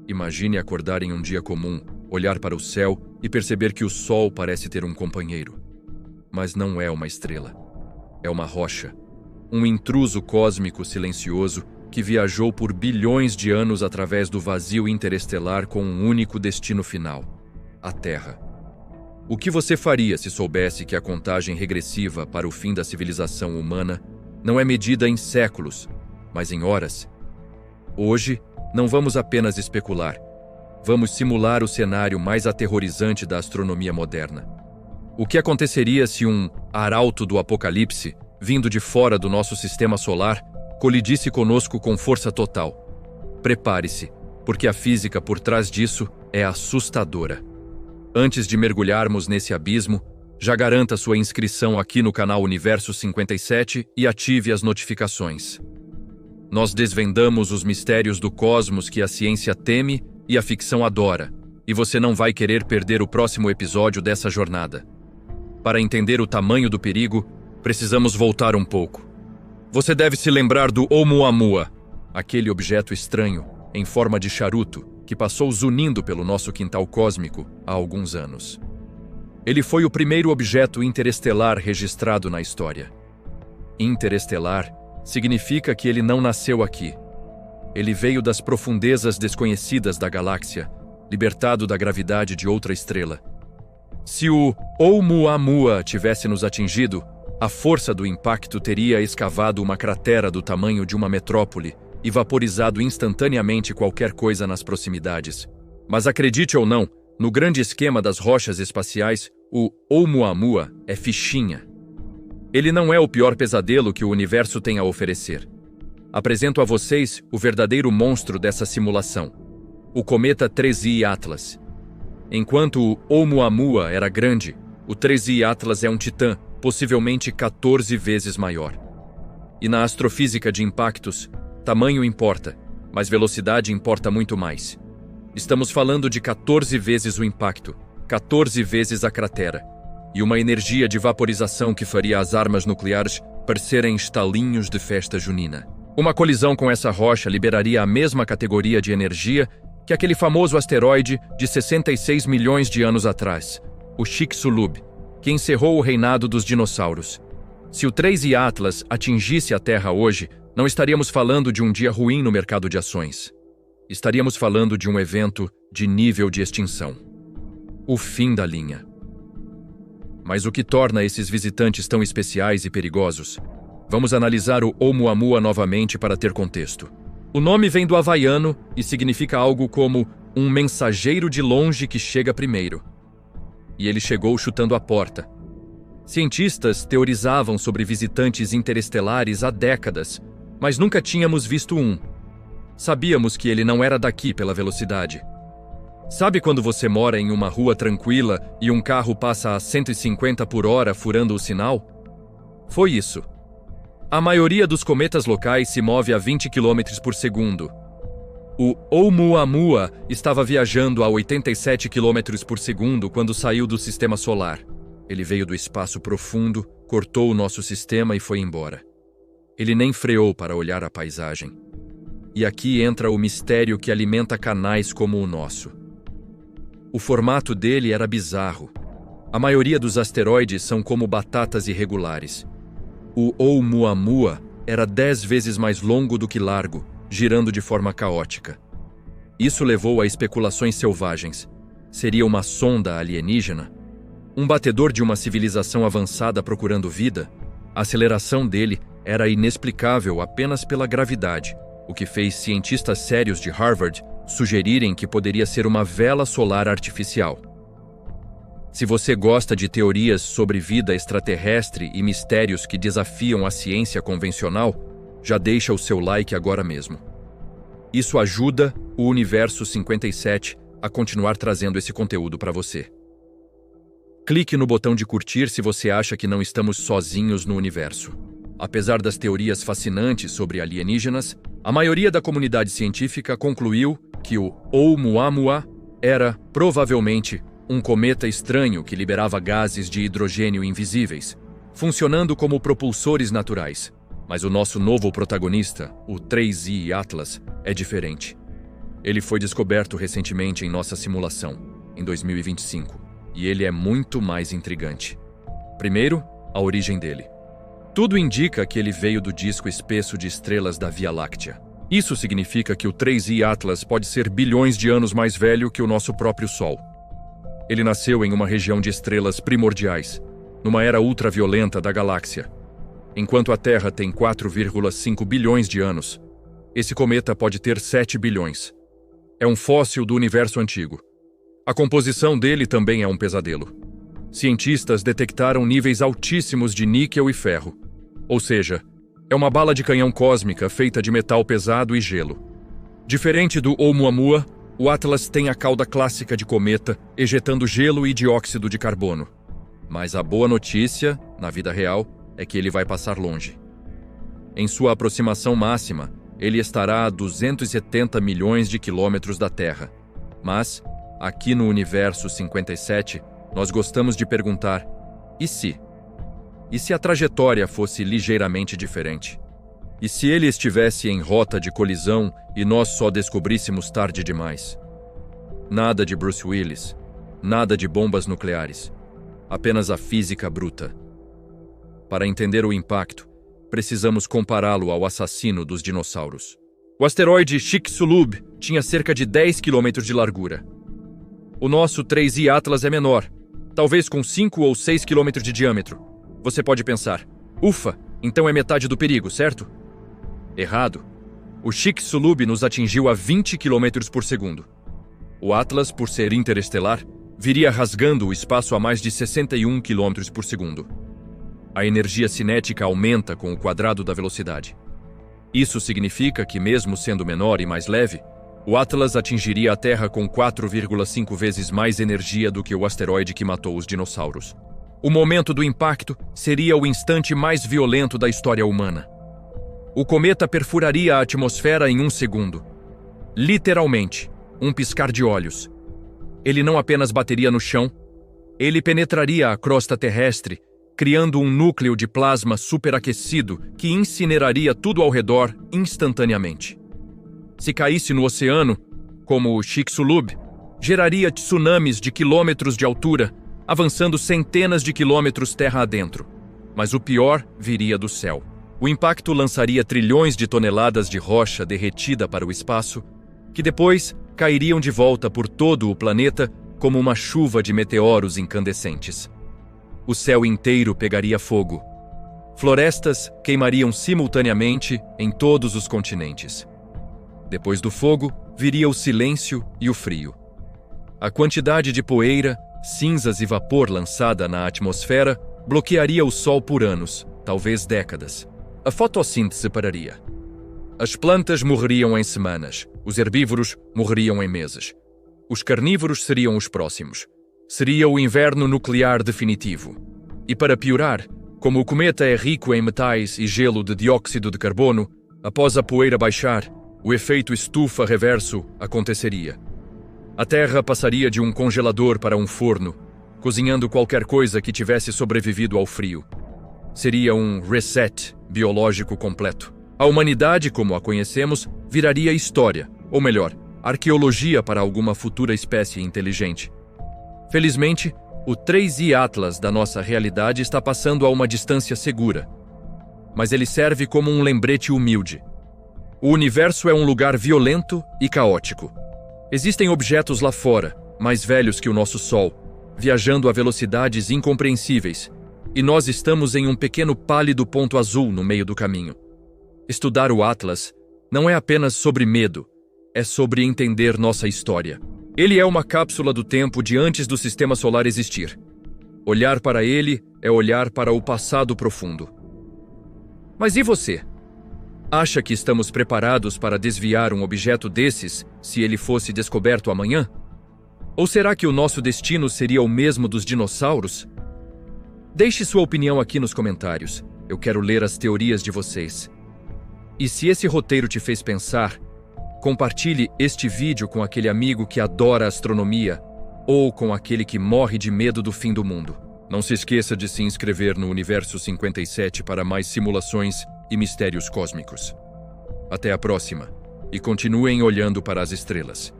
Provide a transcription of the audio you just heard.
Imagine acordar em um dia comum, olhar para o céu e perceber que o Sol parece ter um companheiro. Mas não é uma estrela. É uma rocha. Um intruso cósmico silencioso que viajou por bilhões de anos através do vazio interestelar com um único destino final: a Terra. O que você faria se soubesse que a contagem regressiva para o fim da civilização humana não é medida em séculos, mas em horas? Hoje, não vamos apenas especular. Vamos simular o cenário mais aterrorizante da astronomia moderna. O que aconteceria se um arauto do apocalipse, vindo de fora do nosso sistema solar, colidisse conosco com força total? Prepare-se, porque a física por trás disso é assustadora. Antes de mergulharmos nesse abismo, já garanta sua inscrição aqui no canal Universo 57 e ative as notificações. Nós desvendamos os mistérios do cosmos que a ciência teme e a ficção adora, e você não vai querer perder o próximo episódio dessa jornada. Para entender o tamanho do perigo, precisamos voltar um pouco. Você deve se lembrar do Oumuamua, aquele objeto estranho, em forma de charuto, que passou zunindo pelo nosso quintal cósmico há alguns anos. Ele foi o primeiro objeto interestelar registrado na história. Interestelar significa que ele não nasceu aqui. Ele veio das profundezas desconhecidas da galáxia, libertado da gravidade de outra estrela. Se o Oumuamua tivesse nos atingido, a força do impacto teria escavado uma cratera do tamanho de uma metrópole e vaporizado instantaneamente qualquer coisa nas proximidades. Mas acredite ou não, no grande esquema das rochas espaciais, o Oumuamua é fichinha. Ele não é o pior pesadelo que o universo tem a oferecer. Apresento a vocês o verdadeiro monstro dessa simulação, o cometa 3I Atlas. Enquanto o Oumuamua era grande, o 3I Atlas é um titã, possivelmente 14 vezes maior. E na astrofísica de impactos, tamanho importa, mas velocidade importa muito mais. Estamos falando de 14 vezes o impacto, 14 vezes a cratera, e uma energia de vaporização que faria as armas nucleares parecerem estalinhos de festa junina. Uma colisão com essa rocha liberaria a mesma categoria de energia que aquele famoso asteroide de 66 milhões de anos atrás, o Chicxulub, que encerrou o reinado dos dinossauros. Se o 3I Atlas atingisse a Terra hoje, não estaríamos falando de um dia ruim no mercado de ações. Estaríamos falando de um evento de nível de extinção. O fim da linha. Mas o que torna esses visitantes tão especiais e perigosos? Vamos analisar o Oumuamua novamente para ter contexto. O nome vem do havaiano e significa algo como um mensageiro de longe que chega primeiro. E ele chegou chutando a porta. Cientistas teorizavam sobre visitantes interestelares há décadas, mas nunca tínhamos visto um. Sabíamos que ele não era daqui pela velocidade. Sabe quando você mora em uma rua tranquila e um carro passa a 150 por hora furando o sinal? Foi isso. A maioria dos cometas locais se move a 20 km por segundo. O Oumuamua estava viajando a 87 km por segundo quando saiu do sistema solar. Ele veio do espaço profundo, cortou o nosso sistema e foi embora. Ele nem freou para olhar a paisagem. E aqui entra o mistério que alimenta canais como o nosso. O formato dele era bizarro. A maioria dos asteroides são como batatas irregulares. O Oumuamua era 10 vezes mais longo do que largo, girando de forma caótica. Isso levou a especulações selvagens. Seria uma sonda alienígena? Um batedor de uma civilização avançada procurando vida? A aceleração dele era inexplicável apenas pela gravidade, o que fez cientistas sérios de Harvard sugerirem que poderia ser uma vela solar artificial. Se você gosta de teorias sobre vida extraterrestre e mistérios que desafiam a ciência convencional, já deixa o seu like agora mesmo. Isso ajuda o Universo 57 a continuar trazendo esse conteúdo para você. Clique no botão de curtir se você acha que não estamos sozinhos no universo. Apesar das teorias fascinantes sobre alienígenas, a maioria da comunidade científica concluiu que o Oumuamua era, provavelmente, um cometa estranho que liberava gases de hidrogênio invisíveis, funcionando como propulsores naturais. Mas o nosso novo protagonista, o 3I Atlas, é diferente. Ele foi descoberto recentemente em nossa simulação, em 2025, e ele é muito mais intrigante. Primeiro, a origem dele. Tudo indica que ele veio do disco espesso de estrelas da Via Láctea. Isso significa que o 3I Atlas pode ser bilhões de anos mais velho que o nosso próprio Sol. Ele nasceu em uma região de estrelas primordiais, numa era ultraviolenta da galáxia. Enquanto a Terra tem 4,5 bilhões de anos, esse cometa pode ter 7 bilhões. É um fóssil do universo antigo. A composição dele também é um pesadelo. Cientistas detectaram níveis altíssimos de níquel e ferro. Ou seja, é uma bala de canhão cósmica feita de metal pesado e gelo. Diferente do Oumuamua, o Atlas tem a cauda clássica de cometa, ejetando gelo e dióxido de carbono. Mas a boa notícia, na vida real, é que ele vai passar longe. Em sua aproximação máxima, ele estará a 270 milhões de quilômetros da Terra. Mas, aqui no Universo 57, nós gostamos de perguntar: e se? E se a trajetória fosse ligeiramente diferente? E se ele estivesse em rota de colisão e nós só descobríssemos tarde demais? Nada de Bruce Willis, nada de bombas nucleares, apenas a física bruta. Para entender o impacto, precisamos compará-lo ao assassino dos dinossauros. O asteroide Chicxulub tinha cerca de 10 km de largura. O nosso 3I Atlas é menor, talvez com 5 ou 6 km de diâmetro. Você pode pensar: ufa, então é metade do perigo, certo? Errado. O Chicxulub nos atingiu a 20 km por segundo. O Atlas, por ser interestelar, viria rasgando o espaço a mais de 61 km por segundo. A energia cinética aumenta com o quadrado da velocidade. Isso significa que, mesmo sendo menor e mais leve, o Atlas atingiria a Terra com 4,5 vezes mais energia do que o asteroide que matou os dinossauros. O momento do impacto seria o instante mais violento da história humana. O cometa perfuraria a atmosfera em 1 segundo. Literalmente, um piscar de olhos. Ele não apenas bateria no chão, ele penetraria a crosta terrestre, criando um núcleo de plasma superaquecido que incineraria tudo ao redor instantaneamente. Se caísse no oceano, como o Chicxulub, geraria tsunamis de quilômetros de altura, avançando centenas de quilômetros terra adentro. Mas o pior viria do céu. O impacto lançaria trilhões de toneladas de rocha derretida para o espaço, que depois cairiam de volta por todo o planeta como uma chuva de meteoros incandescentes. O céu inteiro pegaria fogo. Florestas queimariam simultaneamente em todos os continentes. Depois do fogo, viria o silêncio e o frio. A quantidade de poeira, cinzas e vapor lançada na atmosfera bloquearia o sol por anos, talvez décadas. A fotossíntese pararia. As plantas morreriam em semanas, os herbívoros morreriam em meses. Os carnívoros seriam os próximos. Seria o inverno nuclear definitivo. E para piorar, como o cometa é rico em metais e gelo de dióxido de carbono, após a poeira baixar, o efeito estufa reverso aconteceria. A Terra passaria de um congelador para um forno, cozinhando qualquer coisa que tivesse sobrevivido ao frio. Seria um reset biológico completo. A humanidade, como a conhecemos, viraria história, ou melhor, arqueologia para alguma futura espécie inteligente. Felizmente, o 3I Atlas da nossa realidade está passando a uma distância segura. Mas ele serve como um lembrete humilde. O universo é um lugar violento e caótico. Existem objetos lá fora, mais velhos que o nosso Sol, viajando a velocidades incompreensíveis, e nós estamos em um pequeno pálido ponto azul no meio do caminho. Estudar o Atlas não é apenas sobre medo, é sobre entender nossa história. Ele é uma cápsula do tempo de antes do Sistema Solar existir. Olhar para ele é olhar para o passado profundo. Mas e você? Acha que estamos preparados para desviar um objeto desses se ele fosse descoberto amanhã? Ou será que o nosso destino seria o mesmo dos dinossauros? Deixe sua opinião aqui nos comentários. Eu quero ler as teorias de vocês. E se esse roteiro te fez pensar, compartilhe este vídeo com aquele amigo que adora astronomia ou com aquele que morre de medo do fim do mundo. Não se esqueça de se inscrever no Universo 57 para mais simulações e mistérios cósmicos. Até a próxima! e continuem olhando para as estrelas.